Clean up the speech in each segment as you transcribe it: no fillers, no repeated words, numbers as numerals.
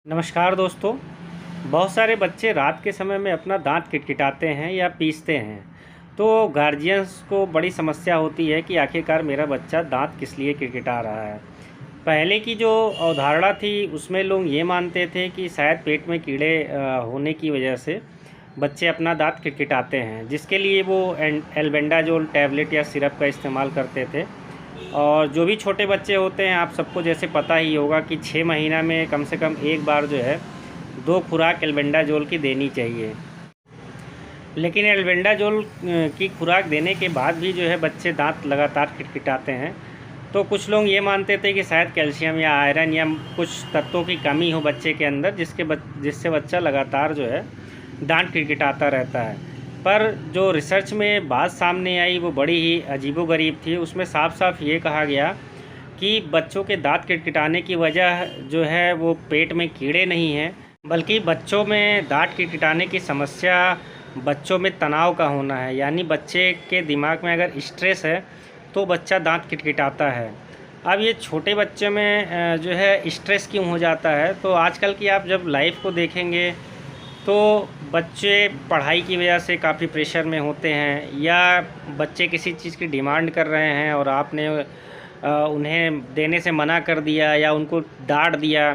नमस्कार दोस्तों। बहुत सारे बच्चे रात के समय में अपना दांत किटकिटाते हैं या पीसते हैं। तो गार्जियंस को बड़ी समस्या होती है कि आखिरकार मेरा बच्चा दांत किस लिए किटकिटा रहा है। पहले की जो अवधारणा थी उसमें लोग ये मानते थे कि शायद पेट में कीड़े होने की वजह से बच्चे अपना दांत किटकिटाते हैं, जिसके लिए वो एल्बेंडाजोल टैबलेट या सिरप का इस्तेमाल करते थे। और जो भी छोटे बच्चे होते हैं, आप सबको जैसे पता ही होगा कि 6 महीना में कम से कम एक बार जो है 2 खुराक एल्बेंडाजोल की देनी चाहिए। लेकिन एल्बेंडाजोल की खुराक देने के बाद भी जो है बच्चे दांत लगातार किटकिटाते हैं। तो कुछ लोग ये मानते थे कि शायद कैल्शियम या आयरन या कुछ तत्वों की कमी हो बच्चे के अंदर, जिससे बच्चा लगातार जो है दांत किटकिटाता रहता है। पर जो रिसर्च में बात सामने आई वो बड़ी ही अजीबोगरीब थी। उसमें साफ साफ ये कहा गया कि बच्चों के दांत किटकिटाने की वजह जो है वो पेट में कीड़े नहीं हैं, बल्कि बच्चों में दांत किटकिटाने की समस्या बच्चों में तनाव का होना है। यानी बच्चे के दिमाग में अगर स्ट्रेस है तो बच्चा दांत किटकिटाता है। अब ये छोटे बच्चे में जो है स्ट्रेस क्यों हो जाता है, तो आजकल की आप जब लाइफ को देखेंगे तो बच्चे पढ़ाई की वजह से काफ़ी प्रेशर में होते हैं, या बच्चे किसी चीज़ की डिमांड कर रहे हैं और आपने उन्हें देने से मना कर दिया या उनको डांट दिया,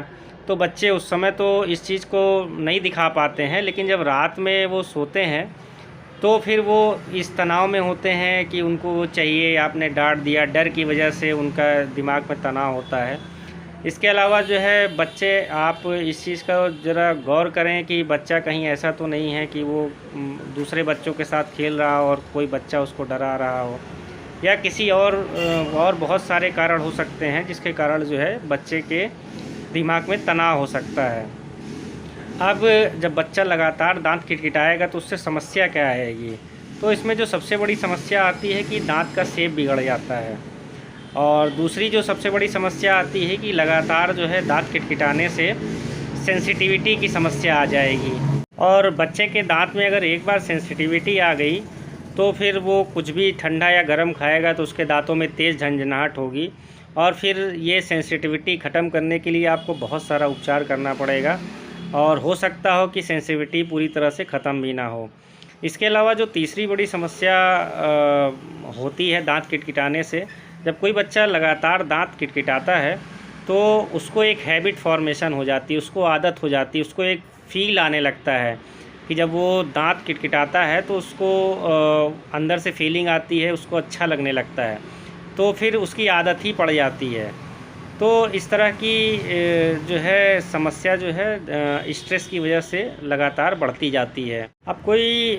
तो बच्चे उस समय तो इस चीज़ को नहीं दिखा पाते हैं। लेकिन जब रात में वो सोते हैं तो फिर वो इस तनाव में होते हैं कि उनको वो चाहिए, आपने डांट दिया, डर की वजह से उनका दिमाग में तनाव होता है। इसके अलावा जो है बच्चे, आप इस चीज़ का ज़रा गौर करें कि बच्चा कहीं ऐसा तो नहीं है कि वो दूसरे बच्चों के साथ खेल रहा हो और कोई बच्चा उसको डरा रहा हो, या किसी और बहुत सारे कारण हो सकते हैं जिसके कारण जो है बच्चे के दिमाग में तनाव हो सकता है। अब जब बच्चा लगातार दांत किटकिटाएगा तो उससे समस्या क्या आएगी, तो इसमें जो सबसे बड़ी समस्या आती है कि दांत का शेप बिगड़ जाता है। और दूसरी जो सबसे बड़ी समस्या आती है कि लगातार जो है दांत किटकिटाने से सेंसिटिविटी की समस्या आ जाएगी। और बच्चे के दांत में अगर एक बार सेंसिटिविटी आ गई तो फिर वो कुछ भी ठंडा या गर्म खाएगा तो उसके दांतों में तेज़ झंझनाहट होगी, और फिर ये सेंसिटिविटी ख़त्म करने के लिए आपको बहुत सारा उपचार करना पड़ेगा, और हो सकता हो कि सेंसिटिविटी पूरी तरह से ख़त्म भी ना हो। इसके अलावा जो तीसरी बड़ी समस्या होती है दांत किटकिटाने से, जब कोई बच्चा लगातार दांत किटकिटाता है तो उसको एक हैबिट फॉर्मेशन हो जाती है, उसको आदत हो जाती है, उसको एक फ़ील आने लगता है कि जब वो दांत किटकिटाता है तो उसको अंदर से फीलिंग आती है, उसको अच्छा लगने लगता है, तो फिर उसकी आदत ही पड़ जाती है। तो इस तरह की जो है समस्या जो है स्ट्रेस की वजह से लगातार बढ़ती जाती है। अब कोई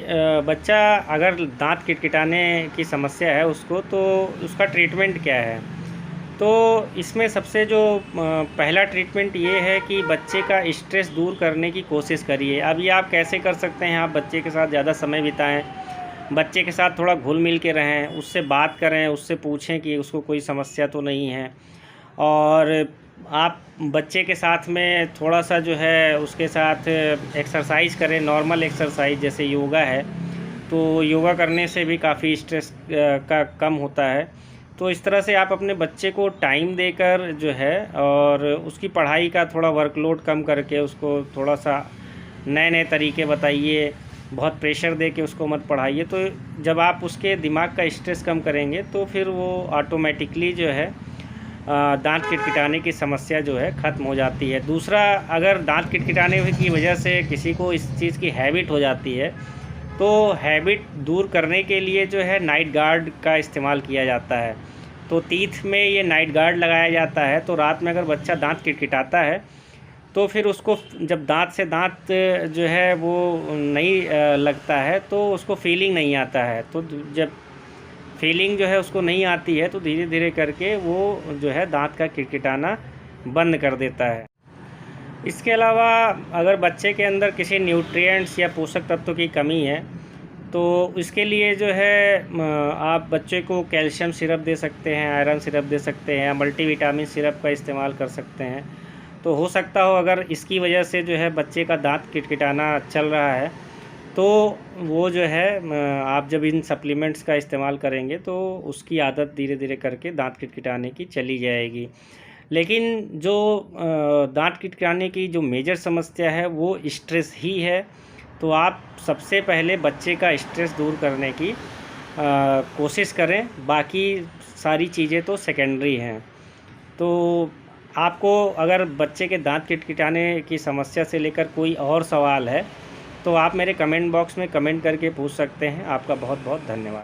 बच्चा अगर दांत किटकिटाने की समस्या है उसको, तो उसका ट्रीटमेंट क्या है, तो इसमें सबसे जो पहला ट्रीटमेंट ये है कि बच्चे का स्ट्रेस दूर करने की कोशिश करिए। अब ये आप कैसे कर सकते हैं, आप बच्चे के साथ ज़्यादा समय बिताएं, बच्चे के साथ थोड़ा घुल मिल के रहें, उससे बात करें, उससे पूछें कि उसको कोई समस्या तो नहीं है। और आप बच्चे के साथ में थोड़ा-सा जो है उसके साथ एक्सरसाइज करें, नॉर्मल एक्सरसाइज जैसे योगा है, तो योगा करने से भी काफ़ी स्ट्रेस का कम होता है। तो इस तरह से आप अपने बच्चे को टाइम देकर जो है, और उसकी पढ़ाई का थोड़ा वर्कलोड कम करके उसको थोड़ा-सा नए-नए तरीके बताइए, बहुत प्रेशर दे के उसको मत पढ़ाइए। तो जब आप उसके दिमाग का स्ट्रेस कम करेंगे तो फिर वो ऑटोमेटिकली जो है दांत किटकिटाने की समस्या जो है ख़त्म हो जाती है। दूसरा, अगर दांत किटकिटाने की वजह से किसी को इस चीज़ की हैबिट हो जाती है, तो हैबिट दूर करने के लिए जो है नाइट गार्ड का इस्तेमाल किया जाता है। तो टीथ में ये नाइट गार्ड लगाया जाता है, तो रात में अगर बच्चा दांत किटकिटाता है तो फिर उसको जब दांत से दांत जो है वो नहीं लगता है तो उसको फीलिंग नहीं आता है। तो जब फीलिंग जो है उसको नहीं आती है तो धीरे धीरे करके वो जो है दांत का किटकिटाना बंद कर देता है। इसके अलावा अगर बच्चे के अंदर किसी न्यूट्रिएंट्स या पोषक तत्व की कमी है, तो इसके लिए जो है आप बच्चे को कैल्शियम सिरप दे सकते हैं, आयरन सिरप दे सकते हैं, मल्टीविटामिन सिरप का इस्तेमाल कर सकते हैं। तो हो सकता हो अगर इसकी वजह से जो है बच्चे का दांत किटकिटाना चल रहा है, तो वो जो है आप जब इन सप्लीमेंट्स का इस्तेमाल करेंगे तो उसकी आदत धीरे धीरे करके दांत किटकिटाने की चली जाएगी। लेकिन जो दांत किटकाने की जो मेजर समस्या है वो स्ट्रेस ही है। तो आप सबसे पहले बच्चे का स्ट्रेस दूर करने की कोशिश करें, बाकी सारी चीज़ें तो सेकेंडरी हैं। तो आपको अगर बच्चे के दांत किटकिटाने की समस्या से लेकर कोई और सवाल है तो आप मेरे कमेंट बॉक्स में कमेंट करके पूछ सकते हैं। आपका बहुत बहुत धन्यवाद।